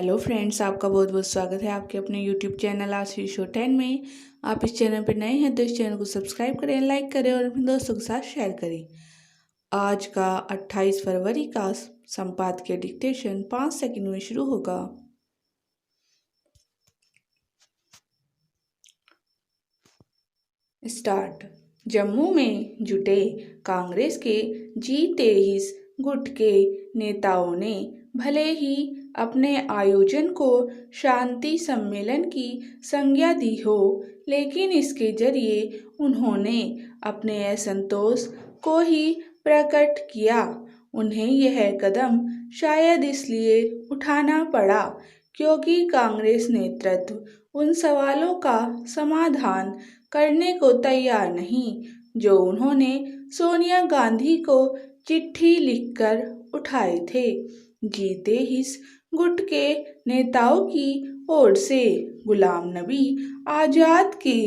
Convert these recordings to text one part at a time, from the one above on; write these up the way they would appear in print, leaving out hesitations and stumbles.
Hello friends, आपका बहुत बहुत स्वागत है आपके अपने यूट्यूब चैनल आशीष शो 10 में। आप इस चैनल पर नए हैं तो इस चैनल को सब्सक्राइब करें, लाइक करें और अपने दोस्तों के साथ शेयर करें। आज का 28 फरवरी का संपादकीय डिक्टेशन 5 सेकंड में शुरू होगा। स्टार्ट। जम्मू में जुटे कांग्रेस के G23 गुट के नेताओं ने भले ही अपने आयोजन को शांति सम्मेलन की संज्ञा दी हो, लेकिन इसके जरिए उन्होंने अपने असंतोष को ही प्रकट किया। उन्हें यह कदम शायद इसलिए उठाना पड़ा क्योंकि कांग्रेस नेतृत्व उन सवालों का समाधान करने को तैयार नहीं जो उन्होंने सोनिया गांधी को चिट्ठी लिखकर उठाए थे। G23 गुट के नेताओं की ओर से गुलाम नबी आजाद के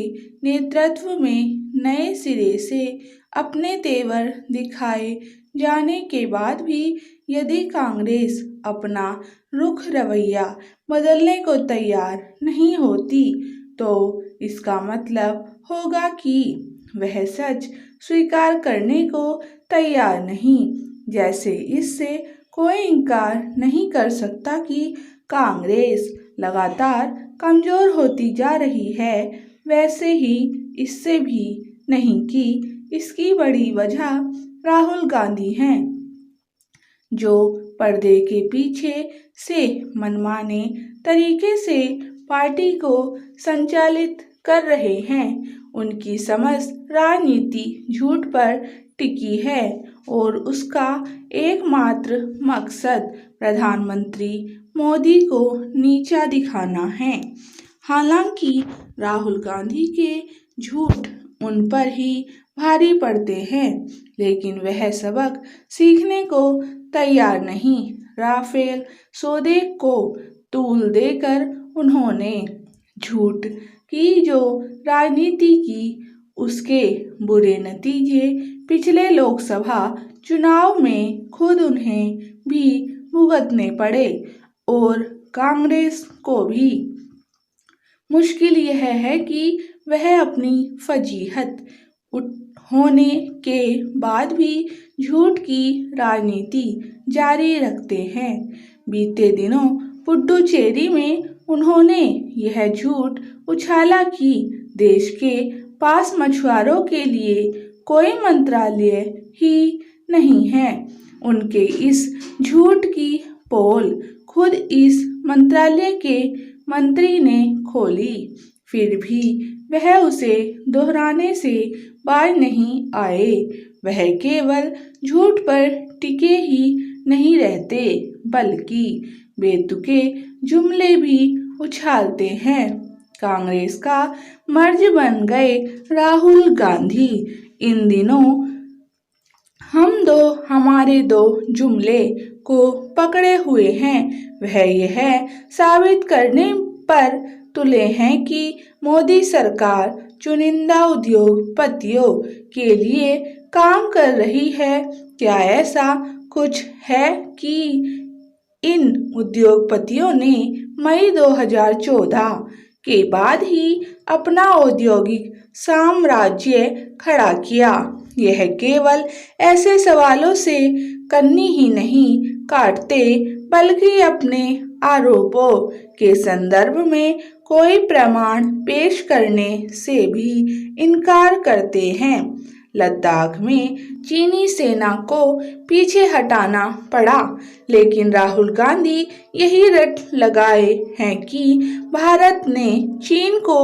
नेतृत्व में नए सिरे से अपने तेवर दिखाए जाने के बाद भी यदि कांग्रेस अपना रुख रवैया बदलने को तैयार नहीं होती तो इसका मतलब होगा कि वह सच स्वीकार करने को तैयार नहीं। जैसे इससे कोई इनकार नहीं कर सकता कि कांग्रेस लगातार कमजोर होती जा रही है, वैसे ही इससे भी नहीं कि इसकी बड़ी वजह राहुल गांधी हैं, जो पर्दे के पीछे से मनमाने तरीके से पार्टी को संचालित कर रहे हैं। उनकी समस्त राजनीति झूठ पर टिकी है और उसका एकमात्र मकसद प्रधानमंत्री मोदी को नीचा दिखाना है। हालांकि राहुल गांधी के झूठ उन पर ही भारी पड़ते हैं, लेकिन वह सबक सीखने को तैयार नहीं। राफेल सौदे को तूल देकर उन्होंने झूठ की जो राजनीति की, उसके बुरे नतीजे पिछले लोकसभा चुनाव में खुद उन्हें भी भुगतने पड़े और कांग्रेस को भी। मुश्किल यह है कि वह अपनी फजीहत होने के बाद भी झूठ की राजनीति जारी रखते हैं। बीते दिनों पुडुचेरी में उन्होंने यह झूठ उछाला कि देश के पास मछुआरों के लिए कोई मंत्रालय ही नहीं है। उनके इस झूठ की पोल खुद इस मंत्रालय के मंत्री ने खोली, फिर भी वह उसे दोहराने से बाज नहीं आए। वह केवल झूठ पर टिके ही नहीं रहते, बल्कि बेतुके जुमले भी उछालते हैं। कांग्रेस का मर्ज बन गए राहुल गांधी। इन दिनों हम दो हमारे दो जुमले को पकड़े हुए हैं। वह यह साबित करने पर तुले हैं कि मोदी सरकार चुनिंदा उद्योगपतियों के लिए काम कर रही है। क्या ऐसा कुछ है कि इन उद्योगपतियों ने मई 2014 के बाद ही अपना औद्योगिक साम्राज्य खड़ा किया? यह केवल ऐसे सवालों से कन्नी ही नहीं काटते, बल्कि अपने आरोपों के संदर्भ में कोई प्रमाण पेश करने से भी इनकार करते हैं। लद्दाख में चीनी सेना को पीछे हटाना पड़ा, लेकिन राहुल गांधी यही रट लगाए हैं कि भारत ने चीन को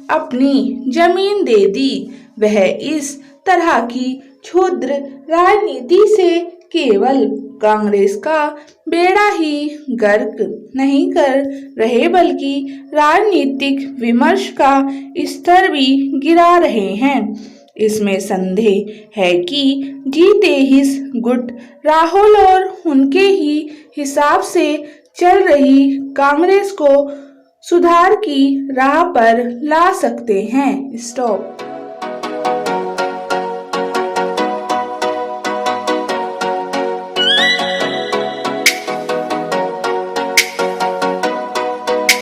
अपनी जमीन दे दी। वह इस तरह की क्षुद्र राजनीति से केवल कांग्रेस का बेड़ा ही गर्क नहीं कर रहे, बल्कि राजनीतिक विमर्श का स्तर भी गिरा रहे हैं। इसमें संदेह है कि G23 गुट राहुल और उनके ही हिसाब से चल रही कांग्रेस को सुधार की राह पर ला सकते हैं। स्टॉप।